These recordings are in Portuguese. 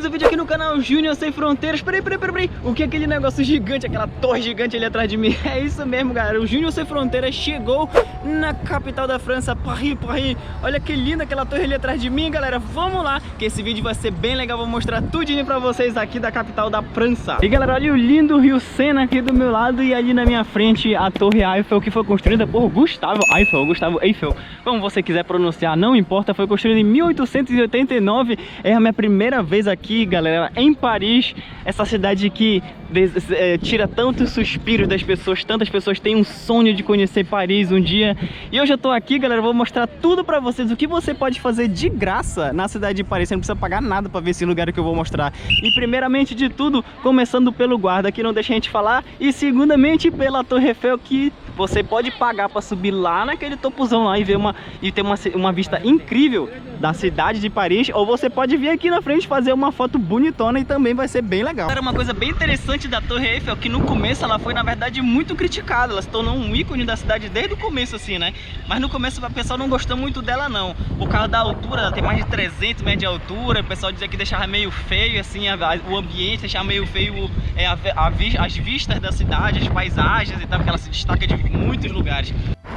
mais um vídeo aqui no canal Júnior Sem Fronteiras. Peraí. O que é aquele negócio gigante, aquela torre gigante ali atrás de mim? É isso mesmo, galera. O Júnior Sem Fronteiras chegou na capital da França, Paris. Olha que linda aquela torre ali atrás de mim, galera. Vamos lá, que esse vídeo vai ser bem legal. Vou mostrar tudinho pra vocês aqui da capital da França. E galera, olha o lindo Rio Sena aqui do meu lado e ali na minha frente a Torre Eiffel, que foi construída por Gustavo Eiffel, como você quiser pronunciar, não importa. Foi construída em 1889. É a minha primeira vez aqui, galera, em Paris. Essa cidade que tira tantos suspiros das pessoas. Tantas pessoas têm um sonho de conhecer Paris um dia. E hoje eu tô aqui, galera, vou mostrar tudo pra vocês. O que você pode fazer de graça na cidade de Paris. Você não precisa pagar nada pra ver esse lugar que eu vou mostrar. E primeiramente de tudo, começando pelo guarda, que não deixa a gente falar. E segundamente pela Torre Eiffel, que você pode pagar pra subir lá naquele topozão lá e ver ter uma vista incrível da cidade de Paris. Ou você pode vir aqui na frente fazer uma foto bonitona e também vai ser bem legal. Era uma coisa bem interessante da Torre Eiffel, que no começo ela foi, na verdade, muito criticada. Ela se tornou um ícone da cidade desde o começo, assim, né? Mas no começo o pessoal não gostou muito dela, não. Por causa da altura, ela tem mais de 300 metros de altura. O pessoal dizia que deixava meio feio, assim, o ambiente, deixava meio feio as vistas da cidade, as paisagens e tal, porque ela se destaca de muitos lugares.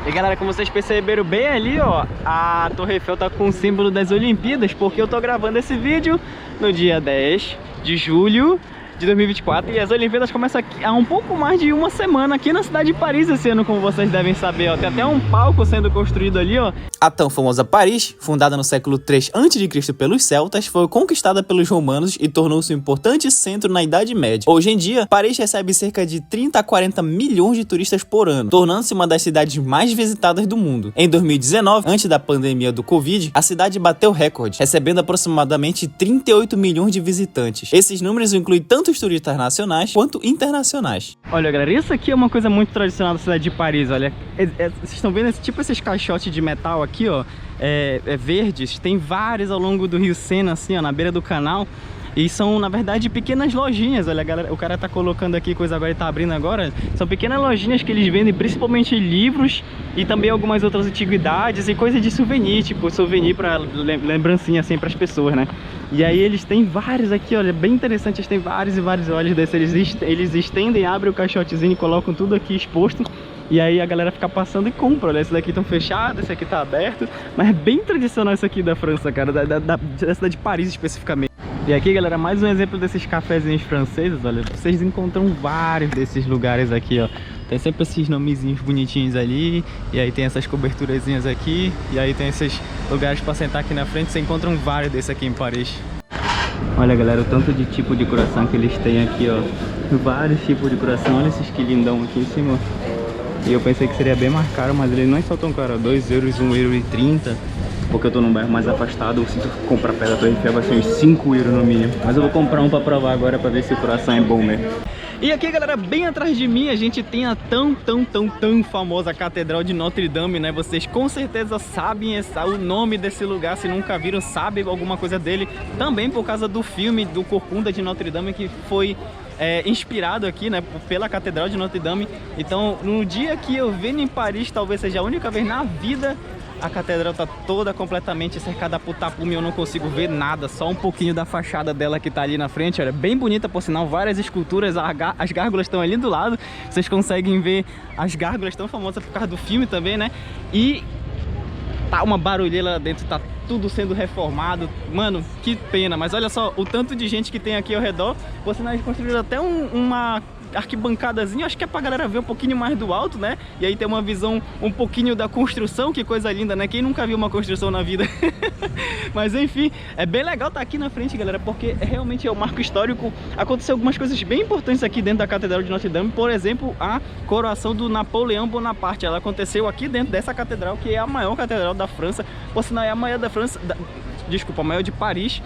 E galera, como vocês perceberam bem ali, ó, a Torre Eiffel tá com o símbolo das Olimpíadas, porque eu tô gravando esse vídeo no dia 10 de julho de 2024 e as Olimpíadas começam há um pouco mais de uma semana aqui na cidade de Paris esse ano, como vocês devem saber, ó. Tem até um palco sendo construído ali, ó. A tão famosa Paris, fundada no século 3 a.C. pelos celtas, foi conquistada pelos romanos e tornou-se um importante centro na Idade Média. Hoje em dia, Paris recebe cerca de 30 a 40 milhões de turistas por ano, tornando-se uma das cidades mais visitadas do mundo. Em 2019, antes da pandemia do Covid, a cidade bateu recorde, recebendo aproximadamente 38 milhões de visitantes. Esses números incluem tanto turistas nacionais quanto internacionais. Olha, galera, isso aqui é uma coisa muito tradicional da cidade de Paris. Olha, vocês estão vendo esses caixotes de metal aqui, ó, verdes. Tem vários ao longo do Rio Sena, assim, ó, na beira do canal. E são, na verdade, pequenas lojinhas. Olha, galera, o cara tá colocando aqui coisa agora, ele tá abrindo agora. São pequenas lojinhas que eles vendem principalmente livros e também algumas outras antiguidades e coisa de souvenir, tipo souvenir pra lembrancinha assim pras pessoas, né? E aí eles têm vários aqui, olha, bem interessante. Eles têm vários e vários olhos desses. Eles estendem, abrem o caixotezinho e colocam tudo aqui exposto. E aí a galera fica passando e compra. Olha, esses daqui estão fechados, esse aqui tá aberto. Mas é bem tradicional isso aqui da França, cara, da cidade de Paris especificamente. E aqui, galera, mais um exemplo desses cafezinhos franceses. Olha, vocês encontram vários desses lugares aqui, ó. Tem sempre esses nomezinhos bonitinhos ali. E aí tem essas coberturazinhas aqui. E aí tem esses lugares para sentar aqui na frente. Você encontra vários desses aqui em Paris. Olha, galera, o tanto de tipo de coração que eles têm aqui, ó. Vários tipos de coração. Olha esses que lindão aqui em cima. E eu pensei que seria bem mais caro, mas ele não é só tão caro. 2 euros, 1,30 €. Porque eu tô num bairro mais afastado. Se tu comprar perto da Torre Eiffel vai ser uns 5 € no mínimo. Mas eu vou comprar um pra provar agora, pra ver se o coração é bom mesmo. E aqui, galera, bem atrás de mim a gente tem a tão famosa Catedral de Notre Dame, né? Vocês com certeza sabem o nome desse lugar. Se nunca viram, sabem alguma coisa dele. Também por causa do filme do Corcunda de Notre Dame, que foi inspirado aqui, né, pela Catedral de Notre Dame. Então, no dia que eu venho em Paris, talvez seja a única vez na vida, a catedral tá toda completamente cercada por tapume. Eu não consigo ver nada, só um pouquinho da fachada dela que tá ali na frente. Olha, bem bonita, por sinal, várias esculturas. As gárgulas estão ali do lado. Vocês conseguem ver as gárgulas tão famosas por causa do filme também, né? E tá uma barulheira lá dentro, tá tudo sendo reformado. Mano, que pena. Mas olha só o tanto de gente que tem aqui ao redor. Por sinal, eles construíram até uma arquibancadazinha, acho que é pra galera ver um pouquinho mais do alto, né? E aí tem uma visão um pouquinho da construção, que coisa linda, né? Quem nunca viu uma construção na vida? Mas enfim, é bem legal estar aqui na frente, galera, porque realmente é um marco histórico. Aconteceu algumas coisas bem importantes aqui dentro da Catedral de Notre Dame. Por exemplo, a coroação do Napoleão Bonaparte. Ela aconteceu aqui dentro dessa catedral, que é a maior catedral da França. Por sinal, é a maior da França, desculpa, a maior de Paris.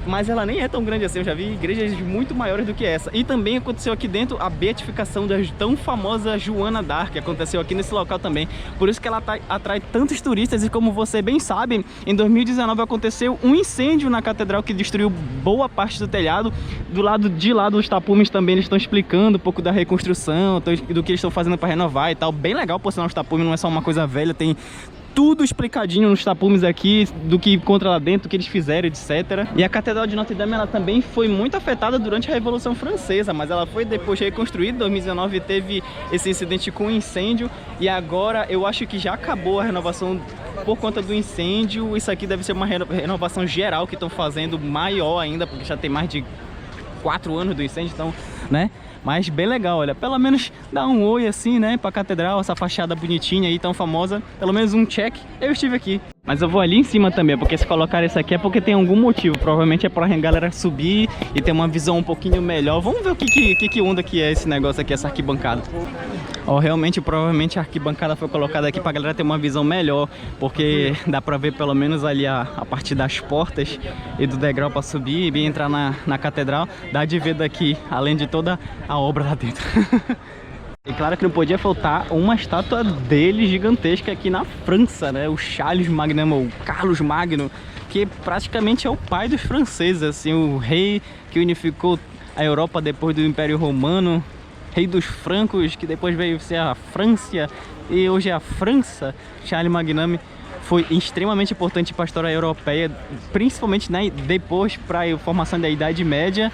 Mas ela nem é tão grande assim, eu já vi igrejas muito maiores do que essa. E também aconteceu aqui dentro a beatificação da tão famosa Joana d'Arc, que aconteceu aqui nesse local também. Por isso que ela atrai tantos turistas. E como você bem sabe, em 2019 aconteceu um incêndio na catedral que destruiu boa parte do telhado. Do lado de lá dos tapumes também eles estão explicando um pouco da reconstrução, do que eles estão fazendo para renovar e tal. Bem legal, por sinal, os tapumes não é só uma coisa velha, tem tudo explicadinho nos tapumes aqui, do que encontra lá dentro, do que eles fizeram, etc. E a Catedral de Notre Dame, ela também foi muito afetada durante a Revolução Francesa, mas ela foi depois reconstruída. Em 2019 teve esse incidente com incêndio, e agora eu acho que já acabou a renovação por conta do incêndio. Isso aqui deve ser uma renovação geral que estão fazendo, maior ainda, porque já tem mais de 4 anos do incêndio, então, né? Mas bem legal, olha, pelo menos dá um oi assim, né, pra catedral, essa fachada bonitinha aí, tão famosa. Pelo menos um check, eu estive aqui. Mas eu vou ali em cima também, porque se colocar isso aqui é porque tem algum motivo. Provavelmente é pra galera subir e ter uma visão um pouquinho melhor. Vamos ver o que onda que é esse negócio aqui, essa arquibancada. Ó, realmente, provavelmente a arquibancada foi colocada aqui pra galera ter uma visão melhor, porque dá pra ver pelo menos ali a partir das portas e do degrau pra subir e entrar na catedral. Dá de ver daqui, além de toda a obra lá dentro. E claro que não podia faltar uma estátua dele gigantesca aqui na França, né? O Charles Magno, ou Carlos Magno, que praticamente é o pai dos franceses, assim, o rei que unificou a Europa depois do Império Romano, rei dos francos, que depois veio ser a França e hoje é a França. Charles Magnum foi extremamente importante para a história europeia, principalmente, né, depois para a formação da Idade Média.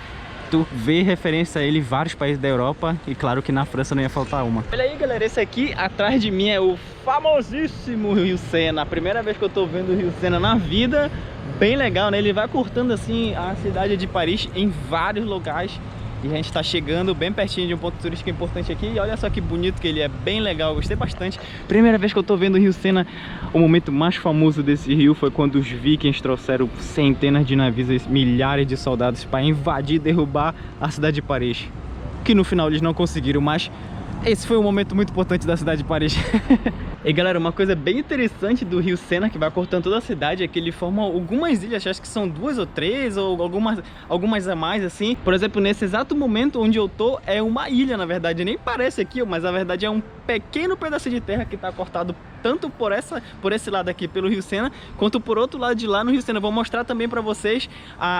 Tu vê referência a ele em vários países da Europa, e claro que na França não ia faltar uma. Olha aí, galera, esse aqui atrás de mim é o famosíssimo Rio Sena. A primeira vez que eu tô vendo o Rio Sena na vida. Bem legal, né? Ele vai cortando assim a cidade de Paris em vários lugares. E a gente tá chegando bem pertinho de um ponto turístico importante aqui. E olha só que bonito que ele é, bem legal, gostei bastante. Primeira vez que eu tô vendo o Rio Sena. O momento mais famoso desse rio foi quando os vikings trouxeram centenas de navios e milhares de soldados para invadir e derrubar a cidade de Paris. Que no final eles não conseguiram, mas esse foi um momento muito importante da cidade de Paris. E galera, uma coisa bem interessante do Rio Sena, que vai cortando toda a cidade, é que ele forma algumas ilhas, acho que são 2 ou 3, ou algumas a mais assim. Por exemplo, nesse exato momento onde eu tô, é uma ilha, na verdade, nem parece aqui, mas na verdade é um pequeno pedaço de terra que tá cortado tanto por esse lado aqui, pelo Rio Sena, quanto por outro lado de lá no Rio Sena. Vou mostrar também pra vocês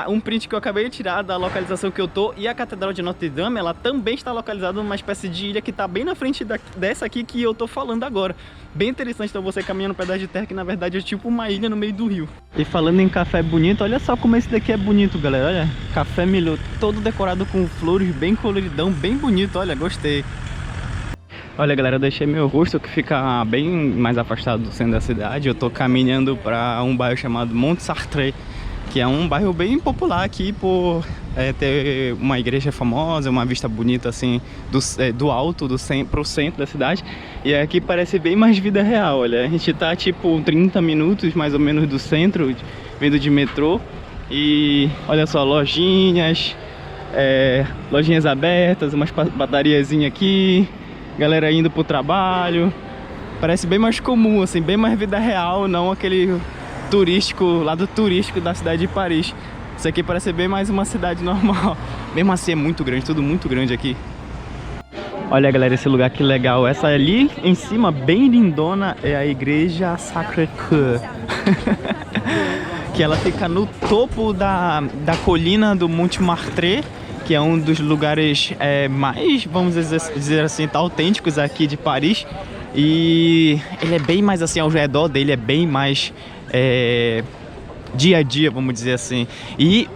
um print que eu acabei de tirar da localização que eu tô. E a Catedral de Notre Dame, ela também está localizada numa espécie de ilha que tá bem na frente dessa aqui que eu tô falando agora. Bem interessante, então, você caminhando um pedaço de terra que na verdade é tipo uma ilha no meio do rio. E falando em café bonito, olha só como esse daqui é bonito, galera. Olha, café Milhaud, todo decorado com flores, bem coloridão, bem bonito. Olha, gostei. Olha, galera, eu deixei meu rosto que fica bem mais afastado do centro da cidade. Eu tô caminhando para um bairro chamado Montmartre, que é um bairro bem popular aqui por ter uma igreja famosa, uma vista bonita assim do alto pro centro da cidade. E aqui parece bem mais vida real. Olha, a gente tá tipo 30 minutos mais ou menos do centro, vindo de metrô. E olha só, lojinhas abertas, umas padariazinhas aqui, galera indo pro trabalho. Parece bem mais comum, assim, bem mais vida real, não aquele lado turístico da cidade de Paris. Isso aqui parece bem mais uma cidade normal. Mesmo assim é muito grande, tudo muito grande aqui. Olha, galera, esse lugar que legal. Essa ali em cima, bem lindona, é a igreja Sacré-Cœur. Que ela fica no topo da colina do Montmartre, que é um dos lugares mais, vamos dizer assim, autênticos aqui de Paris. E ele é bem mais assim, ao redor dele é bem mais dia a dia, vamos dizer assim. E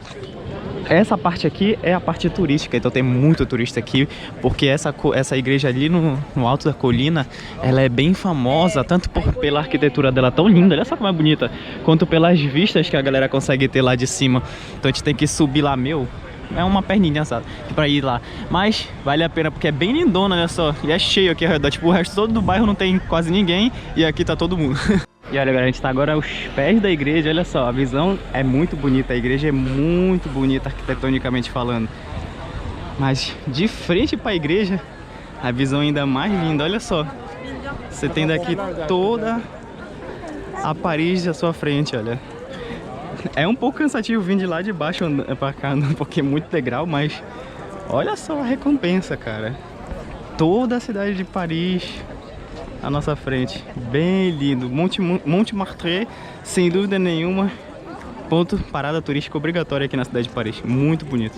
essa parte aqui é a parte turística, então tem muito turista aqui, porque essa igreja ali no alto da colina, ela é bem famosa, tanto pela arquitetura dela tão linda, olha só como é bonita, quanto pelas vistas que a galera consegue ter lá de cima. Então a gente tem que subir lá, é uma perninha, sabe, pra ir lá. Mas vale a pena porque é bem lindona, olha só. E é cheio aqui ao redor, tipo, o resto todo do bairro não tem quase ninguém, e aqui tá todo mundo. E olha, galera, a gente tá agora aos pés da igreja, olha só, a visão é muito bonita, a igreja é muito bonita arquitetonicamente falando. Mas de frente pra igreja, a visão ainda mais linda, olha só. Você tem daqui toda a Paris à sua frente, olha. É um pouco cansativo vir de lá de baixo pra cá, porque é muito degrau, mas olha só a recompensa, cara. Toda a cidade de Paris à nossa frente, bem lindo. Montmartre, sem dúvida nenhuma, parada turística obrigatória aqui na cidade de Paris. Muito bonito.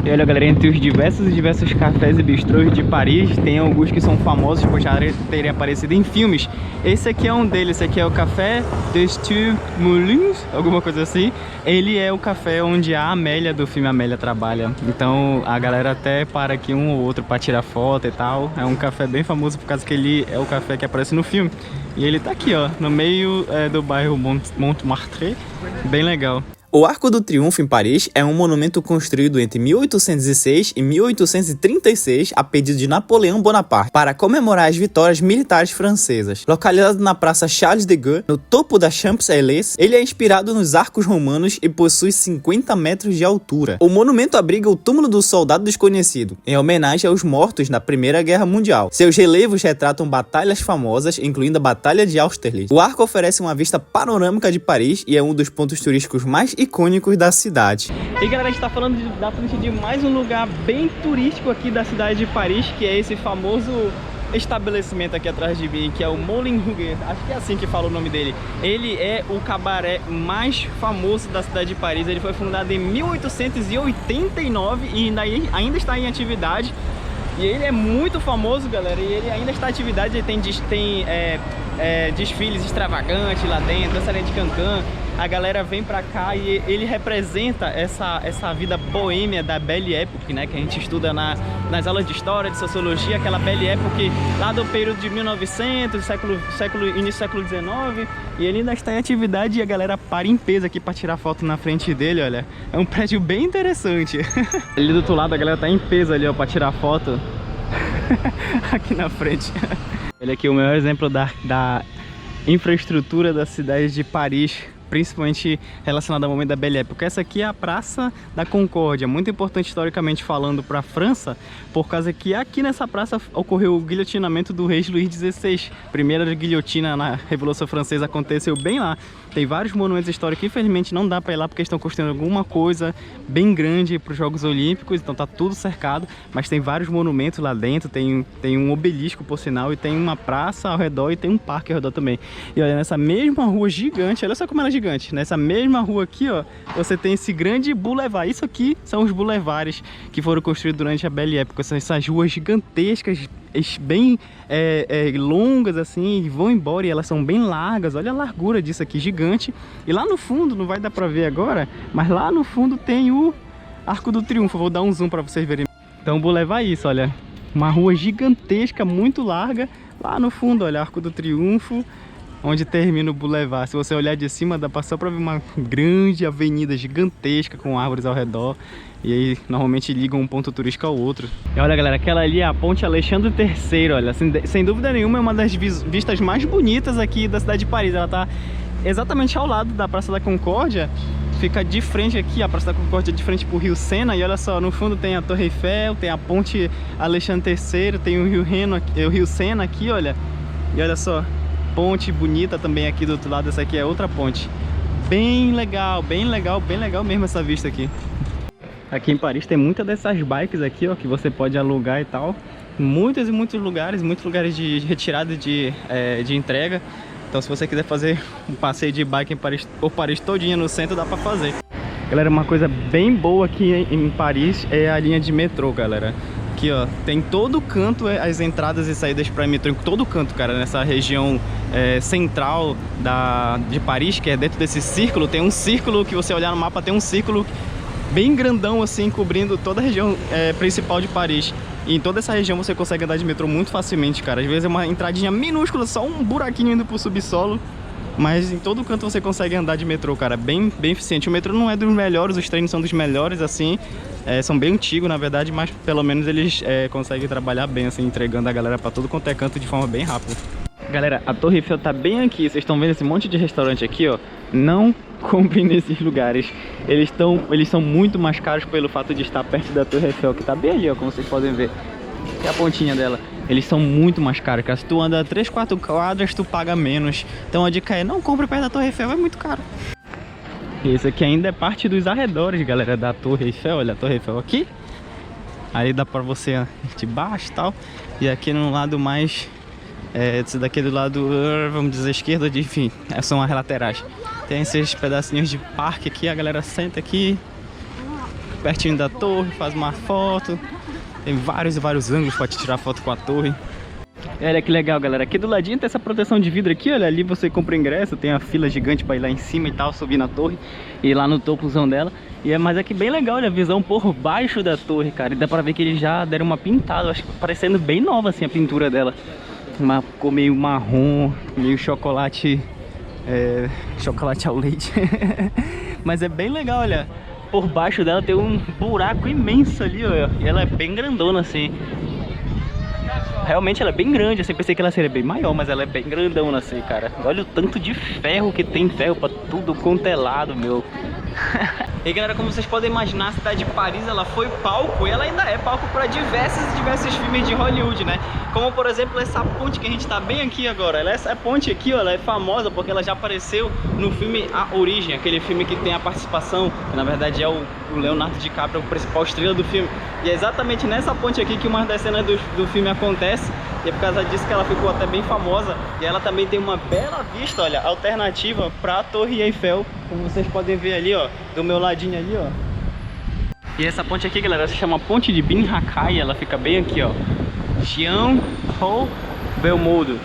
E olha, galera, entre os diversos cafés e bistrôs de Paris, tem alguns que são famosos por já terem aparecido em filmes. Esse aqui é um deles, esse aqui é o Café des Deux Moulins, alguma coisa assim. Ele é o café onde a Amélia do filme Amélia trabalha. Então a galera até para aqui um ou outro para tirar foto e tal. É um café bem famoso por causa que ele é o café que aparece no filme. E ele tá aqui, ó, no meio do bairro Montmartre, bem legal. O Arco do Triunfo em Paris é um monumento construído entre 1806 e 1836 a pedido de Napoleão Bonaparte para comemorar as vitórias militares francesas. Localizado na Praça Charles de Gaulle, no topo da Champs-Élysées, ele é inspirado nos arcos romanos e possui 50 metros de altura. O monumento abriga o túmulo do soldado desconhecido, em homenagem aos mortos na Primeira Guerra Mundial. Seus relevos retratam batalhas famosas, incluindo a Batalha de Austerlitz. O arco oferece uma vista panorâmica de Paris e é um dos pontos turísticos mais icônicos da cidade. E galera, a gente tá falando da frente de mais um lugar bem turístico aqui da cidade de Paris, que é esse famoso estabelecimento aqui atrás de mim, que é o Moulin Rouge, acho que é assim que fala o nome dele. Ele é o cabaré mais famoso da cidade de Paris. Ele foi fundado em 1889 e ainda está em atividade. E ele é muito famoso, galera, e ele ainda está em atividade. Ele tem desfiles extravagantes lá dentro, dançarina de cancan. A galera vem pra cá e ele representa essa vida boêmia da Belle Époque, né? Que a gente estuda nas aulas de história, de sociologia, aquela Belle Époque lá do período de 1900, início do século XIX. E ele ainda está em atividade e a galera para em peso aqui pra tirar foto na frente dele, olha. É um prédio bem interessante. Ali do outro lado a galera tá em peso ali, ó, pra tirar foto. Aqui na frente. Olha aqui o maior exemplo da infraestrutura da cidade de Paris, principalmente relacionado ao momento da Belle Époque. Essa aqui é a Praça da Concórdia, muito importante historicamente falando para a França, por causa que aqui nessa praça ocorreu o guilhotinamento do rei Luís XVI. Primeira guilhotina na Revolução Francesa aconteceu bem lá. Tem vários monumentos históricos, infelizmente não dá para ir lá porque estão construindo alguma coisa bem grande para os Jogos Olímpicos, então tá tudo cercado, mas tem vários monumentos lá dentro, tem um obelisco por sinal, e tem uma praça ao redor e tem um parque ao redor também. E olha, nessa mesma rua gigante, olha só como ela é gigante, nessa mesma rua aqui, ó, você tem esse grande boulevard. Isso aqui são os boulevards que foram construídos durante a Belle Époque, são essas ruas gigantescas, bem longas assim, e vão embora, e elas são bem largas. Olha a largura disso aqui, gigante. E lá no fundo, não vai dar pra ver agora, mas lá no fundo tem o Arco do Triunfo. Vou dar um zoom pra vocês verem. Então o boulevard é isso, olha, uma rua gigantesca, muito larga. Lá no fundo, olha, Arco do Triunfo, onde termina o boulevard. Se você olhar de cima, dá só pra ver uma grande avenida gigantesca com árvores ao redor. E aí, normalmente ligam um ponto turístico ao outro. E olha, galera, aquela ali é a Ponte Alexandre III, olha. Sem dúvida nenhuma, é uma das vistas mais bonitas aqui da cidade de Paris. Ela tá exatamente ao lado da Praça da Concórdia. Fica de frente aqui, a Praça da Concórdia de frente pro Rio Sena. E olha só, no fundo tem a Torre Eiffel, tem a Ponte Alexandre III, tem o Rio Sena aqui, olha. E olha só, ponte bonita também aqui do outro lado. Essa aqui é outra ponte. Bem legal, bem legal, bem legal mesmo essa vista aqui. Aqui em Paris tem muitas dessas bikes aqui, ó, que você pode alugar e tal. Muitos lugares de retirada de entrega. Então se você quiser fazer um passeio de bike em Paris, por Paris todinha no centro, dá pra fazer. Galera, uma coisa bem boa aqui em Paris é a linha de metrô, galera. Aqui, ó, tem todo canto as entradas e saídas para metrô, em todo canto, cara, nessa região central de Paris, que é dentro desse círculo. Tem um círculo que você olhar no mapa, tem um círculo bem grandão assim, cobrindo toda a região principal de Paris. E em toda essa região você consegue andar de metrô muito facilmente, cara. Às vezes é uma entradinha minúscula, só um buraquinho indo pro subsolo, mas em todo canto você consegue andar de metrô, cara. Bem eficiente. O metrô não é dos melhores, os trens são dos melhores, assim. São bem antigos, na verdade, mas pelo menos eles conseguem trabalhar bem, assim, entregando a galera pra todo quanto é canto de forma bem rápida. Galera, a Torre Eiffel tá bem aqui. Vocês estão vendo esse monte de restaurante aqui, ó? Não comprem nesses lugares. Eles são muito mais caros pelo fato de estar perto da Torre Eiffel, que tá bem ali, ó, como vocês podem ver. Aqui é a pontinha dela. Eles são muito mais caros, cara. Se tu anda 3, 4 quadras, tu paga menos. Então a dica é, não compre perto da Torre Eiffel, é muito caro. E esse aqui ainda é parte dos arredores, galera, da Torre Eiffel. Olha a Torre Eiffel aqui. Aí dá pra você de baixo e tal. E aqui no lado mais... esse daqui do lado, vamos dizer, esquerda, enfim, são as laterais. Tem esses pedacinhos de parque aqui, a galera senta aqui pertinho da torre, faz uma foto. Tem vários e vários ângulos para te tirar foto com a torre. Olha que legal, galera. Aqui do ladinho tem essa proteção de vidro aqui, olha. Ali você compra ingresso, tem a fila gigante para ir lá em cima e tal, subir na torre e ir lá no topozão dela. Mas aqui bem legal, olha, a visão por baixo da torre, cara. E dá pra ver que eles já deram uma pintada, acho que parecendo bem nova assim a pintura dela. Uma cor meio marrom, meio chocolate, chocolate ao leite. Mas é bem legal, olha. Por baixo dela tem um buraco imenso ali, ó. E ela é bem grandona assim. Realmente ela é bem grande, assim, pensei que ela seria bem maior, mas ela é bem grandona assim, cara. Olha o tanto de ferro que tem, ferro pra tudo quanto é lado, meu. E galera, como vocês podem imaginar, a cidade de Paris, ela foi palco e ela ainda é palco para diversos filmes de Hollywood, né? Como por exemplo essa ponte que a gente tá bem aqui agora. Essa ponte aqui, ó, ela é famosa porque ela já apareceu no filme A Origem, aquele filme que tem a participação, que na verdade é o Leonardo DiCaprio, o principal estrela do filme. E é exatamente nessa ponte aqui que uma das cenas do filme acontece. E é por causa disso que ela ficou até bem famosa. E ela também tem uma bela vista, olha, alternativa para a Torre Eiffel, como vocês podem ver ali, ó, do meu ladinho ali, ó. E essa ponte aqui, galera, se chama Ponte de Bin Hakai. Ela fica bem aqui, ó, Jean Paul Belmondo.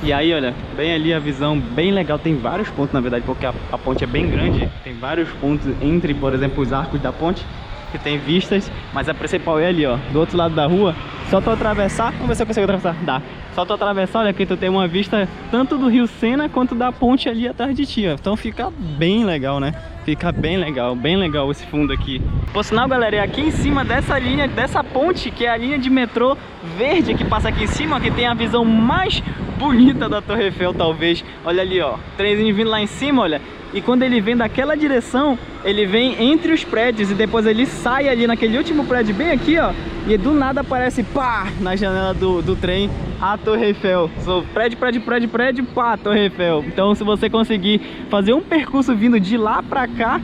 E aí, olha, bem ali a visão, bem legal. Tem vários pontos, na verdade, porque a ponte é bem grande. Tem vários pontos entre, por exemplo, os arcos da ponte, que tem vistas, mas a principal é ali, ó, do outro lado da rua. Só tu atravessar, vamos ver se eu consigo atravessar. Dá. Só tu atravessar, olha, aqui tu tem uma vista tanto do Rio Sena quanto da ponte ali atrás de ti, ó. Então fica bem legal, né? Fica bem legal esse fundo aqui. Por sinal, galera, é aqui em cima dessa linha, dessa ponte, que é a linha de metrô verde que passa aqui em cima, que tem a visão mais bonita da Torre Eiffel, talvez. Olha ali, ó, trenzinho vindo lá em cima, olha. E quando ele vem daquela direção, ele vem entre os prédios e depois ele sai ali naquele último prédio bem aqui, ó. E do nada aparece, pá, na janela do trem, a Torre Eiffel. Prédio, pá, Torre Eiffel. Então se você conseguir fazer um percurso vindo de lá pra cá,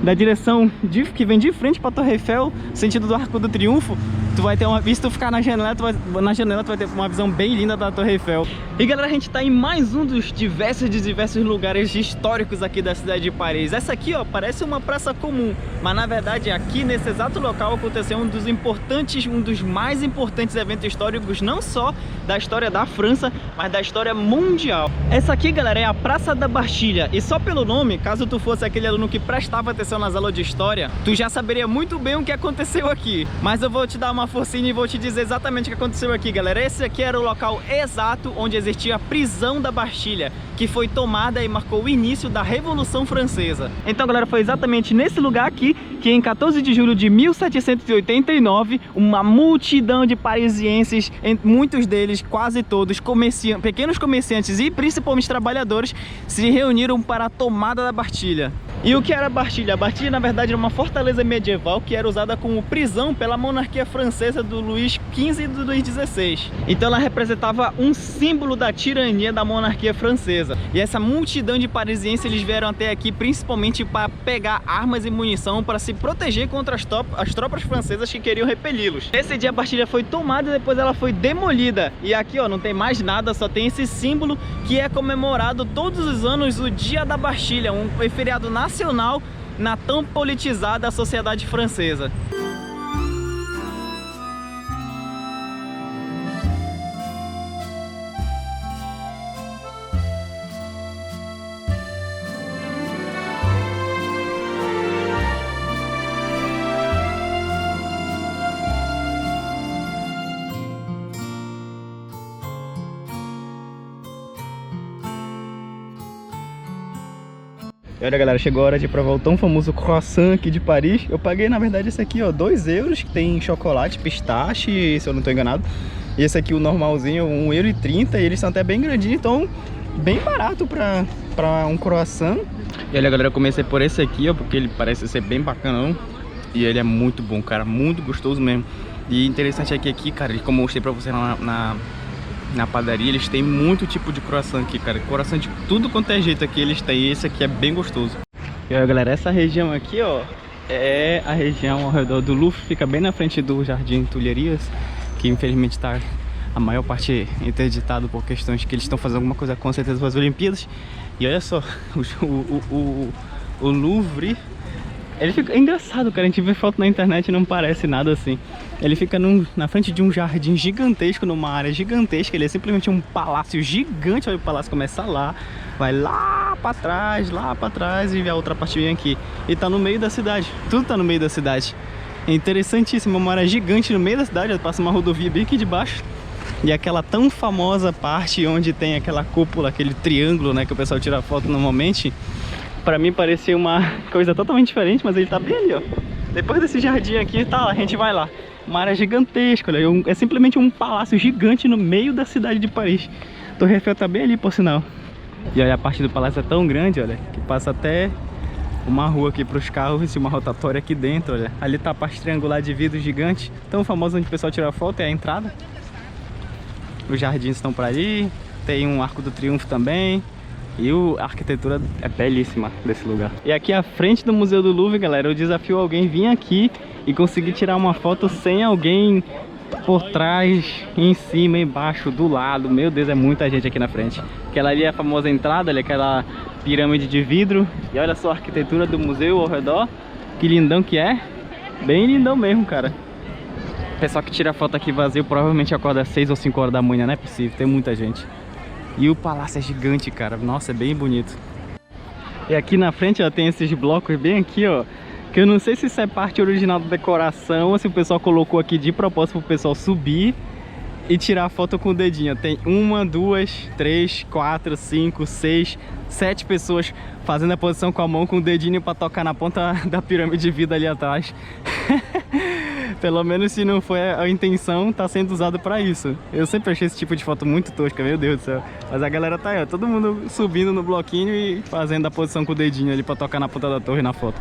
da direção que vem de frente pra Torre Eiffel, sentido do Arco do Triunfo, tu vai ter uma vista, tu ficar na janela, tu vai ter uma visão bem linda da Torre Eiffel. E galera, a gente tá em mais um dos diversos lugares históricos aqui da cidade de Paris. Essa aqui, ó, parece uma praça comum, mas na verdade aqui nesse exato local aconteceu um dos mais importantes eventos históricos, não só da história da França, mas da história mundial. Essa aqui, galera, é a Praça da Bastilha. E só pelo nome, caso tu fosse aquele aluno que prestava atenção nas aulas de história, tu já saberia muito bem o que aconteceu aqui. Mas eu vou te dar uma forcinha e vou te dizer exatamente o que aconteceu aqui, galera. Esse aqui era o local exato onde existia a prisão da Bastilha, que foi tomada e marcou o início da Revolução Francesa. Então, galera, foi exatamente nesse lugar aqui que em 14 de julho de 1789, uma multidão de parisienses, muitos deles, quase todos, pequenos comerciantes e principalmente trabalhadores, se reuniram para a tomada da Bastilha. E o que era a Bastilha? A Bastilha, na verdade, era uma fortaleza medieval que era usada como prisão pela monarquia francesa do Luís XV e do Luís XVI. Então ela representava um símbolo da tirania da monarquia francesa. E essa multidão de parisienses, eles vieram até aqui principalmente para pegar armas e munição para se proteger contra as tropas francesas que queriam repeli-los. Esse dia a Bastilha foi tomada e depois ela foi demolida. E aqui, ó, não tem mais nada, só tem esse símbolo que é comemorado todos os anos, o Dia da Bastilha, um feriado nacional na tão politizada sociedade francesa. E olha, galera, chegou a hora de provar o tão famoso croissant aqui de Paris. Eu paguei, na verdade, esse aqui, ó, 2 euros, que tem chocolate, pistache, se eu não tô enganado. E esse aqui, o normalzinho, 1,30 €, e eles são até bem grandinhos, então bem barato pra um croissant. E olha, galera, eu comecei por esse aqui, ó, porque ele parece ser bem bacanão. E ele é muito bom, cara, muito gostoso mesmo. E interessante é que aqui, cara, como eu mostrei pra você na padaria, eles têm muito tipo de croissant aqui, cara. Croissant de tudo quanto é jeito aqui eles têm. Esse aqui é bem gostoso. E olha, galera, essa região aqui, ó, é a região ao redor do Louvre. Fica bem na frente do Jardim Tuileries, que infelizmente tá a maior parte interditado por questões que eles estão fazendo alguma coisa com certeza para as Olimpíadas. E olha só, o Louvre Ele fica... É engraçado, cara, a gente vê foto na internet e não parece nada assim. Ele fica na frente de um jardim gigantesco, numa área gigantesca. Ele é simplesmente um palácio gigante. Olha, o palácio começa lá, vai lá pra trás e a outra parte vem aqui. E tá no meio da cidade, tudo tá no meio da cidade. É interessantíssimo, uma área gigante no meio da cidade. Passa uma rodovia bem aqui de baixo. E aquela tão famosa parte onde tem aquela cúpula, aquele triângulo, né, que o pessoal tira foto normalmente. Pra mim parecia uma coisa totalmente diferente, mas ele tá bem ali, ó. Depois desse jardim aqui, tá lá, a gente vai lá. Uma área gigantesca, olha, é simplesmente um palácio gigante no meio da cidade de Paris. Torre Eiffel tá bem ali, por sinal. E olha, a parte do palácio é tão grande, olha, que passa até uma rua aqui pros carros e uma rotatória aqui dentro, olha. Ali tá a parte triangular de vidro gigante, tão famosa onde o pessoal tira foto, é a entrada. Os jardins estão por ali, tem um Arco do Triunfo também. E a arquitetura é belíssima desse lugar. E aqui à frente do Museu do Louvre, galera, eu desafio alguém vir aqui e conseguir tirar uma foto sem alguém por trás, em cima, embaixo, do lado. Meu Deus, é muita gente aqui na frente. Aquela ali é a famosa entrada, ali, aquela pirâmide de vidro. E olha só a arquitetura do museu ao redor. Que lindão que é. Bem lindão mesmo, cara. O pessoal que tira foto aqui vazio provavelmente acorda às 6 ou 5 horas da manhã, não é possível, tem muita gente. E o palácio é gigante, cara. Nossa, é bem bonito. E aqui na frente, ó, tem esses blocos bem aqui, ó. Que eu não sei se isso é parte original da decoração ou se o pessoal colocou aqui de propósito pro pessoal subir e tirar a foto com o dedinho. Tem 1, 2, 3, 4, 5, 6, 7 pessoas fazendo a posição com a mão com o dedinho pra tocar na ponta da pirâmide de vida ali atrás. Pelo menos se não foi a intenção, tá sendo usado pra isso. Eu sempre achei esse tipo de foto muito tosca, meu Deus do céu. Mas a galera tá aí, ó, todo mundo subindo no bloquinho e fazendo a posição com o dedinho ali pra tocar na ponta da torre na foto.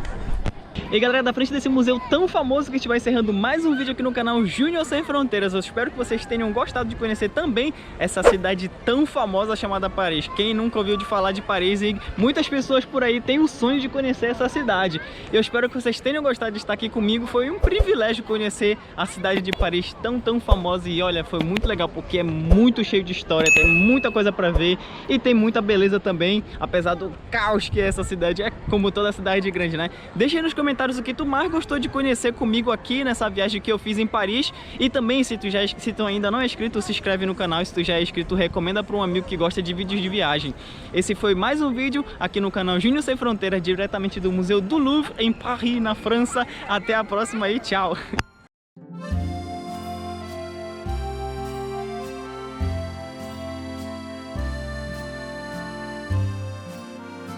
E galera, da frente desse museu tão famoso que a gente vai encerrando mais um vídeo aqui no canal Júnior Sem Fronteiras. Eu espero que vocês tenham gostado de conhecer também essa cidade tão famosa chamada Paris. Quem nunca ouviu de falar de Paris, e muitas pessoas por aí têm o sonho de conhecer essa cidade. Eu espero que vocês tenham gostado de estar aqui comigo. Foi um privilégio conhecer a cidade de Paris tão famosa. E olha, foi muito legal porque é muito cheio de história, tem muita coisa pra ver e tem muita beleza também, apesar do caos que é essa cidade. É como toda cidade grande, né? Deixa aí nos comentários o que tu mais gostou de conhecer comigo aqui nessa viagem que eu fiz em Paris. E também, se tu ainda não é inscrito, se inscreve no canal. Se tu já é inscrito, recomenda para um amigo que gosta de vídeos de viagem. Esse foi mais um vídeo aqui no canal Júnior Sem Fronteiras, diretamente do Museu do Louvre, em Paris, na França. Até a próxima e tchau!